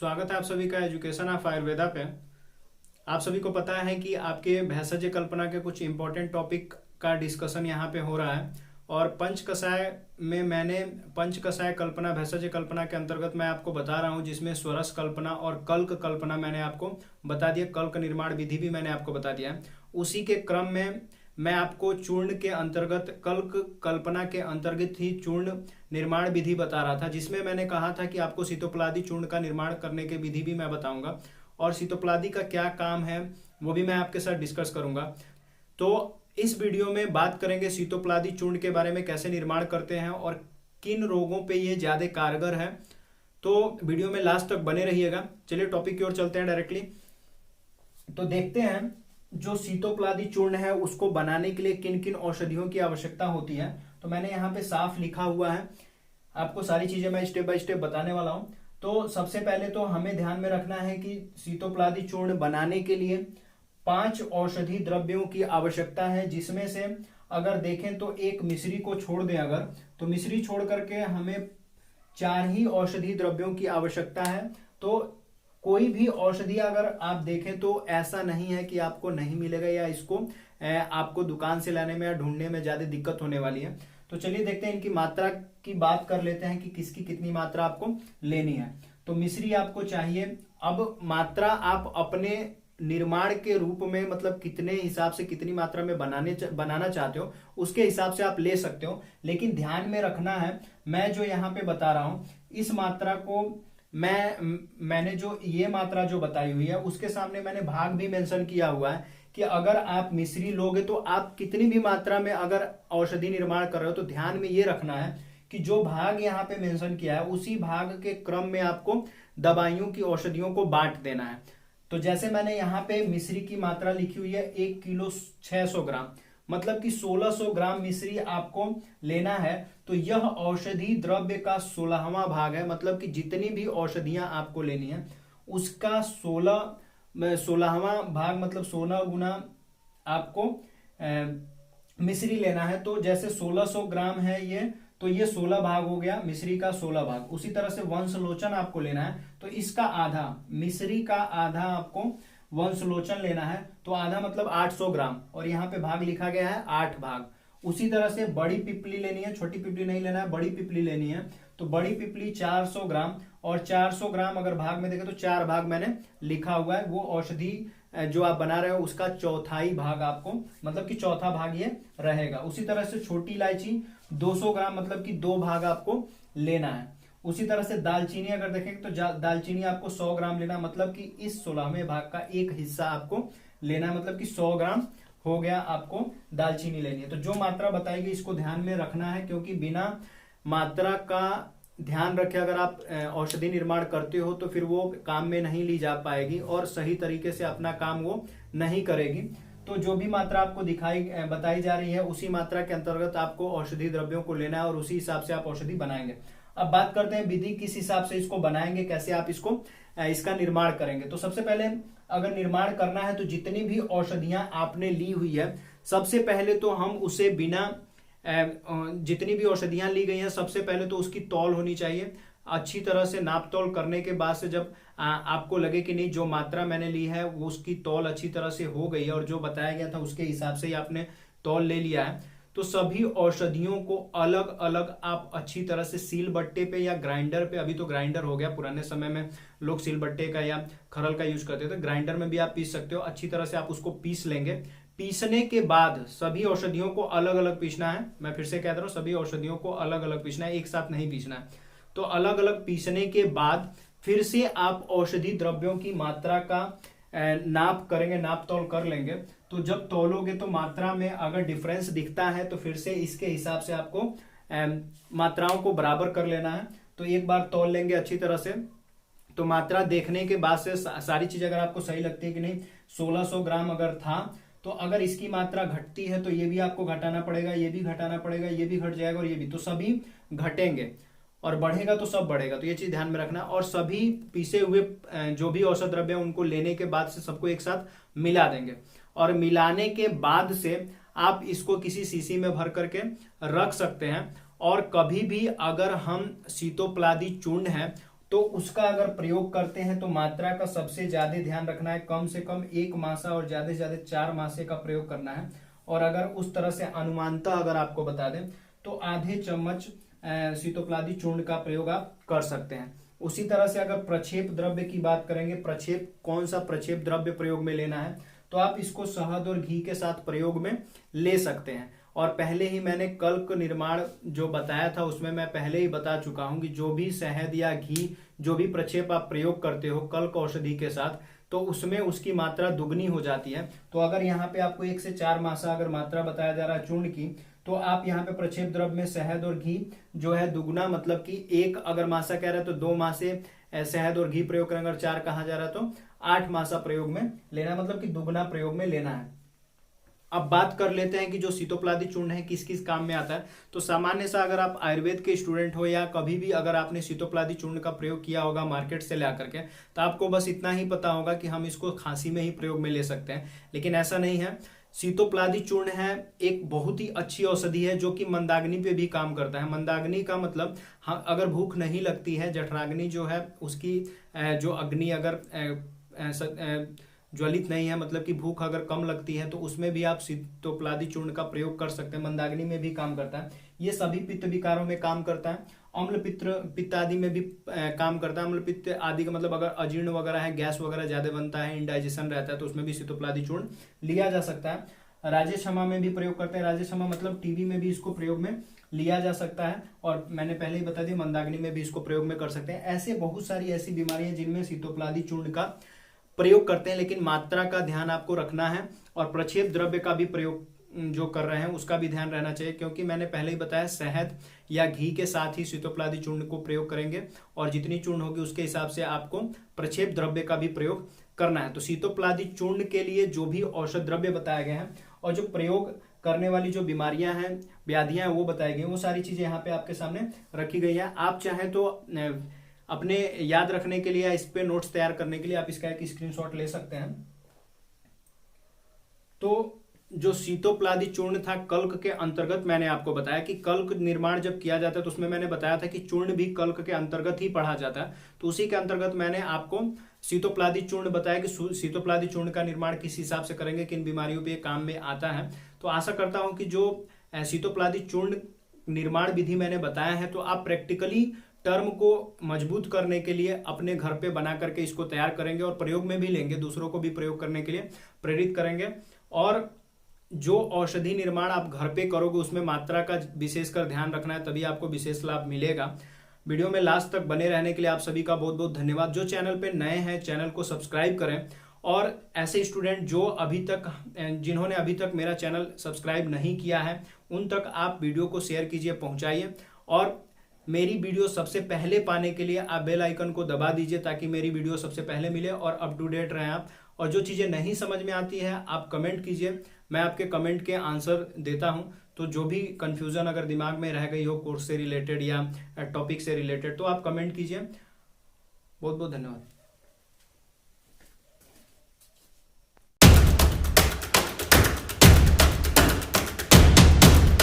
स्वागत है आप सभी का एजुकेशन ऑफ आयुर्वेदा पे। आप सभी को पता है कि आपके भेषज कल्पना के कुछ इंपॉर्टेंट टॉपिक का डिस्कशन यहाँ पे हो रहा है और पंच कषाय में मैंने पंच कषाय कल्पना भेषज कल्पना के अंतर्गत मैं आपको बता रहा हूँ, जिसमें स्वरस कल्पना और कल्क कल्पना मैंने आपको बता दिया, कल्क निर्माण विधि भी मैंने आपको बता दिया है। उसी के क्रम में मैं आपको चूर्ण के अंतर्गत कल्क कल्पना के अंतर्गत ही चूर्ण निर्माण विधि बता रहा था, जिसमें मैंने कहा था कि आपको सीतोपलादी चूर्ण का निर्माण करने के विधि भी मैं बताऊंगा और सीतोपलादी का क्या काम है वो भी मैं आपके साथ डिस्कस करूंगा। तो इस वीडियो में बात करेंगे सीतोपलादी चूर्ण के बारे में, कैसे निर्माण करते हैं और किन रोगों पे ये ज्यादा कारगर है। तो वीडियो में लास्ट तक बने रहिएगा। चलिए टॉपिक की ओर चलते हैं डायरेक्टली। तो देखते हैं जो सीतोपलादी चूर्ण है उसको बनाने के लिए किन किन औषधियों की आवश्यकता होती है। तो मैंने यहाँ पे साफ लिखा हुआ है, आपको सारी चीजें मैं स्टेप बाय स्टेप बताने वाला हूं। तो सबसे पहले तो हमें ध्यान में रखना है कि सीतोपलादी चूर्ण बनाने के लिए 5 औषधि द्रव्यों की आवश्यकता है, जिसमें से अगर देखें तो एक मिश्री को छोड़ दें अगर, तो मिश्री छोड़ करके हमें 4 ही औषधि द्रव्यों की आवश्यकता है। तो कोई भी औषधि अगर आप देखें तो ऐसा नहीं है कि आपको नहीं मिलेगा या इसको आपको दुकान से लाने में या ढूंढने में ज्यादा दिक्कत होने वाली है। तो चलिए देखते हैं, इनकी मात्रा की बात कर लेते हैं कि किसकी कितनी मात्रा आपको लेनी है। तो मिश्री आपको चाहिए। अब मात्रा आप अपने निर्माण के रूप में मतलब कितने हिसाब से कितनी मात्रा में बनाना चाहते हो उसके हिसाब से आप ले सकते हो, लेकिन ध्यान में रखना है मैं जो यहाँ पे बता रहा हूं इस मात्रा को मैंने जो ये मात्रा जो बताई हुई है उसके सामने मैंने भाग भी मेंशन किया हुआ है कि अगर आप मिश्री लोगे तो आप कितनी भी मात्रा में अगर औषधि निर्माण कर रहे हो तो ध्यान में ये रखना है कि जो भाग यहाँ पे मेंशन किया है उसी भाग के क्रम में आपको दवाइयों की औषधियों को बांट देना है। तो जैसे मैंने यहाँ पे मिश्री की मात्रा लिखी हुई है 1 किलो 600 ग्राम, मतलब कि 1600 ग्राम मिश्री आपको लेना है। तो यह औषधि द्रव्य का 16वां भाग है, मतलब कि जितनी भी औषधियां आपको लेनी है उसका 16वां भाग, मतलब 16 गुना आपको मिश्री लेना है। तो जैसे 1600 ग्राम है ये, तो ये 16 भाग हो गया मिश्री का 16 भाग। उसी तरह से वंशलोचन आपको लेना है, तो इसका आधा, मिश्री का आधा आपको वंशलोचन लेना है। तो आधा मतलब 800 ग्राम और यहाँ पे भाग लिखा गया है 8 भाग। उसी तरह से बड़ी पिपली लेनी है, छोटी पिपली नहीं लेना है, बड़ी पिपली लेनी है। तो बड़ी पिपली 400 ग्राम और 400 ग्राम अगर भाग में देखें तो 4 भाग मैंने लिखा हुआ है। वो औषधि जो आप बना रहे हो उसका चौथाई भाग आपको, मतलब कि चौथा भाग ये रहेगा। उसी तरह से छोटी इलायची 200 ग्राम, मतलब कि 2 भाग आपको लेना है। उसी तरह से दालचीनी अगर देखें तो दालचीनी आपको 100 ग्राम लेना, मतलब कि इस 16वें भाग का एक हिस्सा आपको लेना है, मतलब कि 100 ग्राम हो गया आपको दालचीनी लेनी है। तो जो मात्रा बताएगी इसको ध्यान में रखना है, क्योंकि बिना मात्रा का ध्यान रखे अगर आप औषधि निर्माण करते हो तो फिर वो काम में नहीं ली जा पाएगी और सही तरीके से अपना काम वो नहीं करेगी। तो जो भी मात्रा आपको बताई जा रही है उसी मात्रा के अंतर्गत आपको औषधि द्रव्यों को लेना है और उसी हिसाब से आप औषधि बनाएंगे। अब बात करते हैं विधि, किस हिसाब से इसको बनाएंगे, कैसे आप इसका निर्माण करेंगे। तो सबसे पहले अगर निर्माण करना है तो जितनी भी औषधियां आपने ली हुई है सबसे पहले तो हम उसे बिना जितनी भी औषधियां ली गई हैं सबसे पहले तो उसकी तौल होनी चाहिए। अच्छी तरह से नाप तौल करने के बाद से जब आपको लगे कि नहीं जो मात्रा मैंने ली है वो उसकी तौल अच्छी तरह से हो गई है और जो बताया गया था उसके हिसाब से ही आपने तौल ले लिया है, तो सभी औषधियों को अलग अलग आप अच्छी तरह से सील बट्टे पे या ग्राइंडर पे, अभी तो ग्राइंडर हो गया, पुराने समय में लोग सील बट्टे का या खरल का यूज करते थे, ग्राइंडर में भी आप पीस सकते हो। अच्छी तरह से आप उसको पीस लेंगे। पीसने के बाद सभी औषधियों को अलग अलग पीसना है। मैं फिर से कह रहा हूं, सभी औषधियों को अलग अलग पीसना है, एक साथ नहीं पीसना है। तो अलग अलग पीसने के बाद फिर से आप औषधि द्रव्यों की मात्रा का नाप करेंगे, नाप तौल कर लेंगे। तो जब तौलोगे तो मात्रा में अगर डिफरेंस दिखता है तो फिर से इसके हिसाब से आपको मात्राओं को बराबर कर लेना है। तो एक बार तौल लेंगे अच्छी तरह से। तो मात्रा देखने के बाद से सारी चीज अगर आपको सही लगती है कि नहीं 1600 ग्राम अगर था, तो अगर इसकी मात्रा घटती है तो ये भी आपको घटाना पड़ेगा, ये भी घटाना पड़ेगा, ये भी घट जाएगा और ये भी, तो सभी घटेंगे और बढ़ेगा तो सब बढ़ेगा। तो ये चीज ध्यान में रखना। और सभी पीसे हुए जो भी औषध द्रव्य उनको लेने के बाद से सबको एक साथ मिला देंगे और मिलाने के बाद से आप इसको किसी शीशी में भर करके रख सकते हैं। और कभी भी अगर हम सीतोपलादी चूर्ण है तो उसका अगर प्रयोग करते हैं तो मात्रा का सबसे ज्यादा ध्यान रखना है, कम से कम 1 मासा और ज्यादा से ज्यादा 4 मासे का प्रयोग करना है। और अगर उस तरह से अनुमानतः अगर आपको बता दें तो आधे चम्मच शीतोपलादी चूर्ण का प्रयोग आप कर सकते हैं। उसी तरह से अगर प्रक्षेप द्रव्य की बात करेंगे, प्रक्षेप कौन सा प्रक्षेप द्रव्य प्रयोग में लेना है, तो आप इसको शहद और घी के साथ प्रयोग में ले सकते हैं। और पहले ही मैंने कल्क निर्माण जो बताया था उसमें मैं पहले ही बता चुका हूं कि जो भी शहद या घी जो भी प्रक्षेप आप प्रयोग करते हो कल्क औषधि के साथ, तो उसमें उसकी मात्रा दुगनी हो जाती है। तो अगर यहाँ पे आपको 1 से 4 मासा अगर मात्रा बताया जा रहा है चूर्ण की, तो आप यहाँ पे प्रक्षेप द्रव्य में शहद और घी जो है दुगुना, मतलब कि 1 अगर मासा कह रहा है तो 2 मासे शहद और घी प्रयोग करेंगे, अगर 4 कहा जा रहा है तो 8 मासा प्रयोग में लेना है, मतलब कि दुगुना प्रयोग में लेना है। अब बात कर लेते हैं कि जो शीतोपलादी चूर्ण है किस किस काम में आता है। तो सामान्य सा अगर आप आयुर्वेद के स्टूडेंट हो या कभी भी अगर आपने शीतोपलादी चूर्ण का प्रयोग किया होगा मार्केट से ला करके, तो आपको बस इतना ही पता होगा कि हम इसको खांसी में ही प्रयोग में ले सकते हैं, लेकिन ऐसा नहीं है। शीतोपलादी चूर्ण है एक बहुत ही अच्छी औषधि है जो कि मंदाग्नि पे भी काम करता है। मंदाग्नि का मतलब अगर भूख नहीं लगती है, जठराग्नि जो है उसकी जो अग्नि अगर ज्वलित नहीं है, मतलब कि भूख अगर कम लगती है, तो उसमें भी आप शीतोपलादी चूर्ण का प्रयोग कर सकते हैं। मंदाग्नि में भी काम करता है, ये सभी पित्त विकारों में काम करता है, अम्ल पित्त आदि में भी काम करता है। अम्ल पित्त आदि का मतलब अगर अजीर्ण वगैरह है, गैस वगैरह ज्यादा बनता है, इंडाइजेशन रहता है, तो उसमें भी शीतोपलादी चूर्ण लिया जा सकता है। राजेश क्षमा में भी प्रयोग करते हैं, राजेश क्षमा मतलब टीबी में भी इसको प्रयोग में लिया जा सकता है, और मैंने पहले ही बता दिया मंदाग्नि में भी इसको प्रयोग में कर सकते हैं। ऐसे बहुत सारी ऐसी बीमारियां जिनमें शीतोपलादी चूर्ण का प्रयोग करते हैं, लेकिन मात्रा का ध्यान आपको रखना है। और प्रक्षेप द्रव्य का भी प्रयोग जो कर रहे हैं उसका भी ध्यान रहना चाहिए, क्योंकि मैंने पहले ही बताया शहद या घी के साथ ही शीतोपलादी चूर्ण को प्रयोग करेंगे, और जितनी चूर्ण होगी उसके हिसाब से आपको प्रक्षेप द्रव्य का भी प्रयोग करना है। तो शीतोपलादी चूर्ण के लिए जो भी औषध द्रव्य बताए गए हैं और जो प्रयोग करने वाली जो बीमारियां हैं, व्याधियां हैं, वो बताई गई, वो सारी चीजें यहाँ पे आपके सामने रखी गई है। आप चाहें तो अपने याद रखने के लिए, इस पे नोट्स तैयार करने के लिए आप इसका एक स्क्रीनशॉट ले सकते हैं। तो जो शीतोपलादी चूर्ण था कल्क के अंतर्गत, मैंने आपको बताया कि कल्क निर्माण जब किया जाता है तो उसमें मैंने बताया था कि चूर्ण भी कल्क के अंतर्गत ही पढ़ा जाता है। तो उसी के अंतर्गत मैंने आपको शीतोपलादी चूर्ण बताया कि शीतोपलादी चूर्ण का निर्माण किस हिसाब से करेंगे, किन बीमारियों पे काम में आता है। तो आशा करता हूं कि जो शीतोपलादी चूर्ण निर्माण विधि मैंने बताया है, तो आप प्रैक्टिकली टर्म को मजबूत करने के लिए अपने घर पे बना करके इसको तैयार करेंगे और प्रयोग में भी लेंगे, दूसरों को भी प्रयोग करने के लिए प्रेरित करेंगे। और जो औषधि निर्माण आप घर पे करोगे उसमें मात्रा का विशेषकर ध्यान रखना है, तभी आपको विशेष लाभ मिलेगा। वीडियो में लास्ट तक बने रहने के लिए आप सभी का बहुत बहुत धन्यवाद। जो चैनल पे नए हैं चैनल को सब्सक्राइब करें, और ऐसे स्टूडेंट जो जिन्होंने अभी तक मेरा चैनल सब्सक्राइब नहीं किया है उन तक आप वीडियो को शेयर कीजिए, पहुंचाइए। और मेरी वीडियो सबसे पहले पाने के लिए आप बेल आइकन को दबा दीजिए ताकि मेरी वीडियो सबसे पहले मिले और अप टू डेट रहें आप। और जो चीज़ें नहीं समझ में आती है आप कमेंट कीजिए, मैं आपके कमेंट के आंसर देता हूं। तो जो भी कंफ्यूजन अगर दिमाग में रह गई हो कोर्स से रिलेटेड या टॉपिक से रिलेटेड, तो आप कमेंट कीजिए। बहुत बहुत धन्यवाद।